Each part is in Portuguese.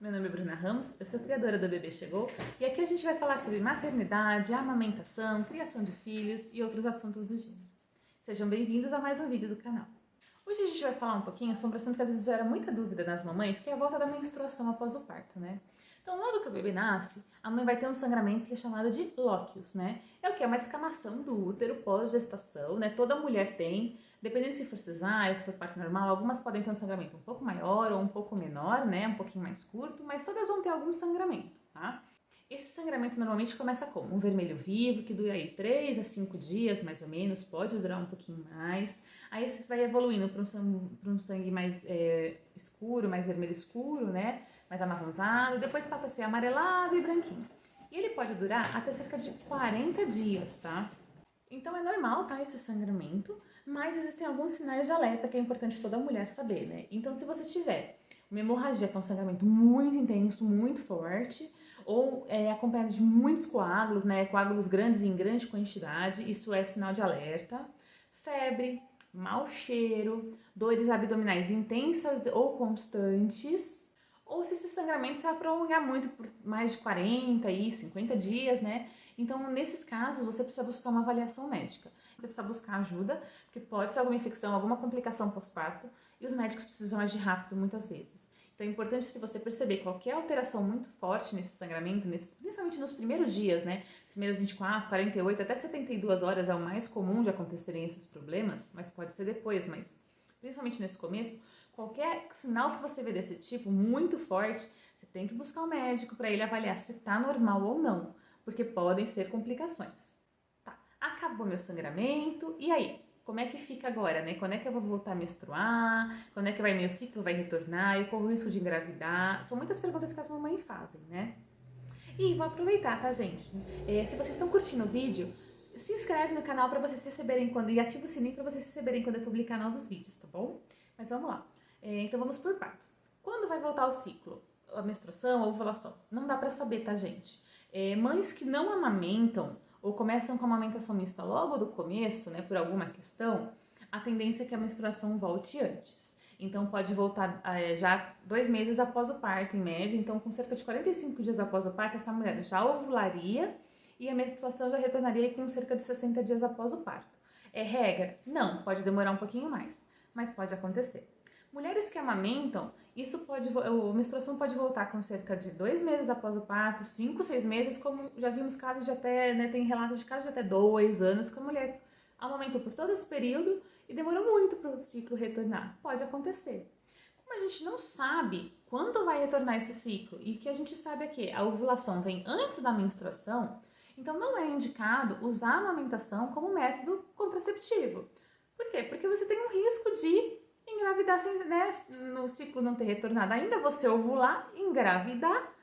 Meu nome é Bruna Ramos, eu sou criadora do Bebê Chegou e aqui a gente vai falar sobre maternidade, amamentação, criação de filhos e outros assuntos do gênero. Sejam bem-vindos a mais um vídeo do canal. Hoje a gente vai falar um pouquinho sobre um assunto que às vezes gera muita dúvida nas mamães, que é a volta da menstruação após o parto, né? Então, logo que o bebê nasce, a mãe vai ter um sangramento que é chamado de lóquios, né? É o que? É uma descamação do útero pós-gestação, né? Toda mulher tem, dependendo se for cesárea, se for parto normal, algumas podem ter um sangramento um pouco maior ou um pouco menor, né? Um pouquinho mais curto, mas todas vão ter algum sangramento, tá? Esse sangramento normalmente começa como? Um vermelho vivo, que dura aí 3 a 5 dias, mais ou menos, pode durar um pouquinho mais. Aí você vai evoluindo para um sangue mais escuro, mais vermelho escuro, né? Mais amarronzado, depois passa a ser amarelado e branquinho. E ele pode durar até cerca de 40 dias, tá? Então é normal, tá, esse sangramento, mas existem alguns sinais de alerta que é importante toda mulher saber, né? Então se você tiver uma hemorragia, que é um sangramento muito intenso, muito forte, ou acompanhado de muitos coágulos, né? Coágulos grandes e em grande quantidade, isso é sinal de alerta. Febre, mau cheiro, dores abdominais intensas ou constantes, ou se esse sangramento se vai prolongar muito por mais de 40 e 50 dias, né? Então, nesses casos, você precisa buscar uma avaliação médica. Você precisa buscar ajuda, porque pode ser alguma infecção, alguma complicação pós-parto, e os médicos precisam agir rápido muitas vezes. Então é importante, se você perceber qualquer alteração muito forte nesse sangramento, principalmente nos primeiros dias, né? Os primeiros 24, 48, até 72 horas é o mais comum de acontecerem esses problemas, mas pode ser depois, mas principalmente nesse começo, qualquer sinal que você vê desse tipo muito forte, você tem que buscar um médico para ele avaliar se está normal ou não, porque podem ser complicações. Tá, acabou meu sangramento, e aí? Como é que fica agora, né? Quando é que eu vou voltar a menstruar? Quando é que meu ciclo vai retornar? Eu corro o risco de engravidar? São muitas perguntas que as mamães fazem, né? E vou aproveitar, tá, gente? Se vocês estão curtindo o vídeo, se inscreve no canal para vocês receberem e ativa o sininho para vocês receberem quando eu publicar novos vídeos, tá bom? Mas vamos lá. Então vamos por partes. Quando vai voltar o ciclo? A menstruação, a ovulação? Não dá pra saber, tá, gente? Mães que não amamentam ou começam com a amamentação mista logo do começo, né, por alguma questão, a tendência é que a menstruação volte antes. Então pode voltar já 2 meses após o parto, em média. Então, com cerca de 45 dias após o parto, essa mulher já ovularia e a menstruação já retornaria com cerca de 60 dias após o parto. É regra? Não, pode demorar um pouquinho mais, mas pode acontecer. Mulheres que amamentam, a menstruação pode voltar com cerca de 2 meses após o parto, 5, 6 meses, como já vimos casos de até, né, tem relatos de casos de até 2 anos, que a mulher amamentou por todo esse período e demorou muito para o ciclo retornar. Pode acontecer. Como a gente não sabe quando vai retornar esse ciclo, e o que a gente sabe é que a ovulação vem antes da menstruação, então não é indicado usar a amamentação como método contraceptivo. Por quê? Porque você tem um risco de engravidar sem, né, no ciclo não ter retornado, ainda você ovular, engravidar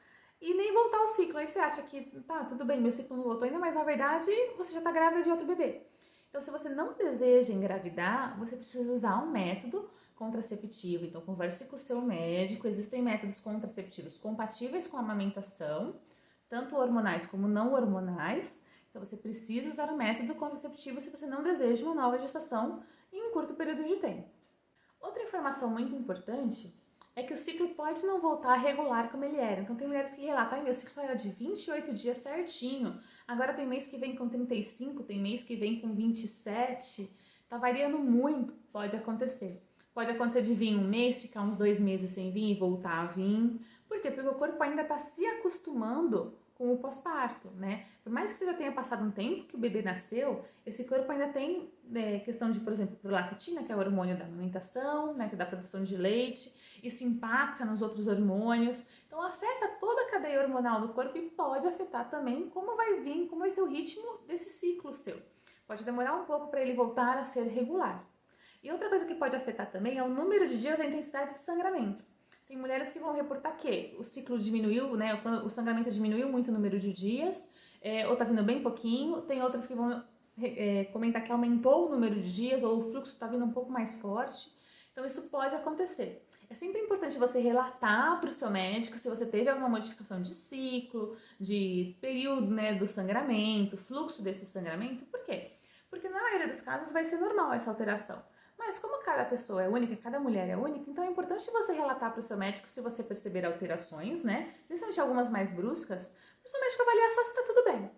e nem voltar ao ciclo. Aí você acha que tá, tudo bem, meu ciclo não voltou ainda, mas na verdade você já tá grávida de outro bebê. Então, se você não deseja engravidar, você precisa usar um método contraceptivo. Então, converse com o seu médico. Existem métodos contraceptivos compatíveis com a amamentação, tanto hormonais como não hormonais. Então, você precisa usar o método contraceptivo se você não deseja uma nova gestação em um curto período de tempo. Outra informação muito importante é que o ciclo pode não voltar regular como ele era. Então tem mulheres que relatam, meu ciclo era de 28 dias certinho, agora tem mês que vem com 35, tem mês que vem com 27, tá variando muito, pode acontecer. Pode acontecer de vir um mês, ficar uns 2 meses sem vir e voltar a vir. Por quê? Porque o corpo ainda está se acostumando com o pós-parto, né? Por mais que você já tenha passado um tempo que o bebê nasceu, esse corpo ainda tem questão de, por exemplo, prolactina, que é o hormônio da amamentação, né, que é da produção de leite, isso impacta nos outros hormônios, então afeta toda a cadeia hormonal do corpo e pode afetar também como vai ser o ritmo desse ciclo seu. Pode demorar um pouco para ele voltar a ser regular. E outra coisa que pode afetar também é o número de dias e a intensidade de sangramento. Tem mulheres que vão reportar que o ciclo diminuiu, né, o sangramento diminuiu muito o número de dias, ou tá vindo bem pouquinho. Tem outras que vão comentar que aumentou o número de dias ou o fluxo tá vindo um pouco mais forte. Então isso pode acontecer. É sempre importante você relatar para o seu médico se você teve alguma modificação de ciclo, de período, né, do sangramento, fluxo desse sangramento. Por quê? Porque na maioria dos casos vai ser normal essa alteração. Mas como cada pessoa é única, cada mulher é única, então é importante você relatar para o seu médico se você perceber alterações, né? Principalmente algumas mais bruscas, para o seu médico avaliar só se está tudo bem.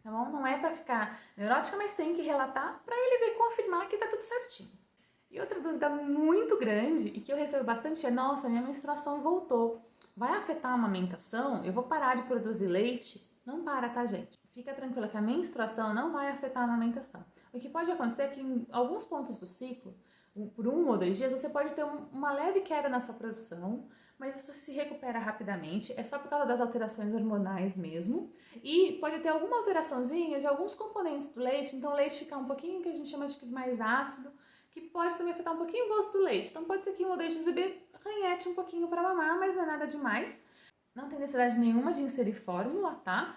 Tá bom? Não é para ficar neurótica, mas tem que relatar para ele ver, confirmar que está tudo certinho. E outra dúvida muito grande e que eu recebo bastante é: nossa, minha menstruação voltou. Vai afetar a amamentação? Eu vou parar de produzir leite? Não para, tá, gente? Fica tranquila que a menstruação não vai afetar a amamentação. O que pode acontecer é que em alguns pontos do ciclo, por 1 ou 2 dias, você pode ter uma leve queda na sua produção, mas isso se recupera rapidamente, é só por causa das alterações hormonais mesmo, e pode ter alguma alteraçãozinha de alguns componentes do leite, então o leite ficar um pouquinho, que a gente chama de mais ácido, que pode também afetar um pouquinho o gosto do leite. Então pode ser que 1 ou 2 dias o bebê ranhete um pouquinho para mamar, mas não é nada demais. Não tem necessidade nenhuma de inserir fórmula, tá?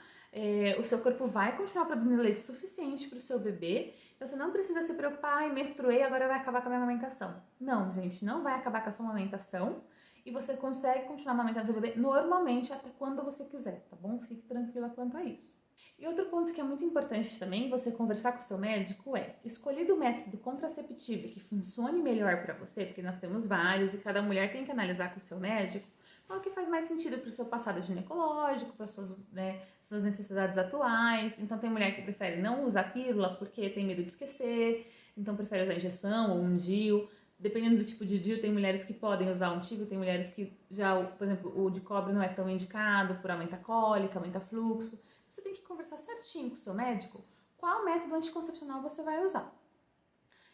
O seu corpo vai continuar produzindo leite suficiente para o seu bebê, então você não precisa se preocupar, menstruei, agora vai acabar com a minha amamentação. Não, gente, não vai acabar com a sua amamentação e você consegue continuar amamentando seu bebê normalmente até quando você quiser, tá bom? Fique tranquila quanto a isso. E outro ponto que é muito importante também você conversar com o seu médico é: escolhido o método contraceptivo que funcione melhor para você, porque nós temos vários e cada mulher tem que analisar com o seu médico qual que faz mais sentido para o seu passado ginecológico, para suas necessidades atuais. Então tem mulher que prefere não usar pílula porque tem medo de esquecer, então prefere usar injeção ou um DIU. Dependendo do tipo de DIU, tem mulheres que podem usar um tipo, tem mulheres que já, por exemplo, o de cobre não é tão indicado por aumentar cólica, aumentar fluxo. Você tem que conversar certinho com o seu médico qual método anticoncepcional você vai usar.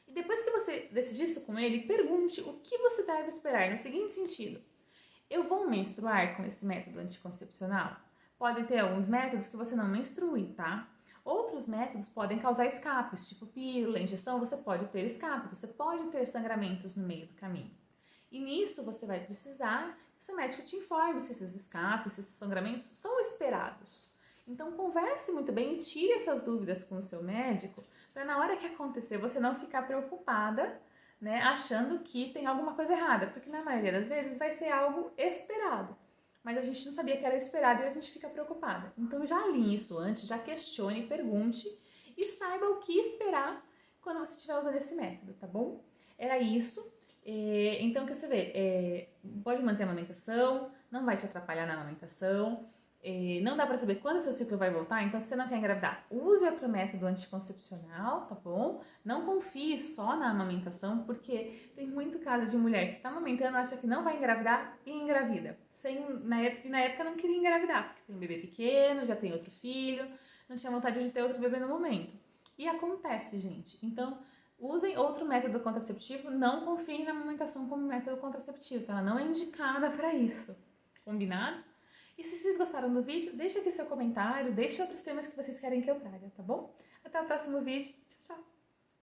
E depois que você decidir isso com ele, pergunte o que você deve esperar no seguinte sentido: eu vou menstruar com esse método anticoncepcional? Podem ter alguns métodos que você não menstrue, tá? Outros métodos podem causar escapes, tipo pílula, injeção, você pode ter escapes, você pode ter sangramentos no meio do caminho. E nisso você vai precisar que o seu médico te informe se esses escapes, se esses sangramentos são esperados. Então converse muito bem e tire essas dúvidas com o seu médico, para na hora que acontecer você não ficar preocupada, né, achando que tem alguma coisa errada, porque na maioria das vezes vai ser algo esperado, mas a gente não sabia que era esperado e a gente fica preocupada. Então já alinhe isso antes, já questione, pergunte e saiba o que esperar quando você estiver usando esse método, tá bom? Era isso. Então, quer você ver, pode manter a amamentação, não vai te atrapalhar na amamentação. Não dá pra saber quando o seu ciclo vai voltar, então se você não quer engravidar, use outro método anticoncepcional, tá bom? Não confie só na amamentação, porque tem muito caso de mulher que tá amamentando, acha que não vai engravidar e engravida. Na época não queria engravidar, porque tem um bebê pequeno, já tem outro filho, não tinha vontade de ter outro bebê no momento. E acontece, gente. Então, usem outro método contraceptivo, não confiem na amamentação como método contraceptivo, tá? Ela não é indicada para isso. Combinado? E se vocês gostaram do vídeo, deixa aqui seu comentário, deixa outros temas que vocês querem que eu traga, tá bom? Até o próximo vídeo.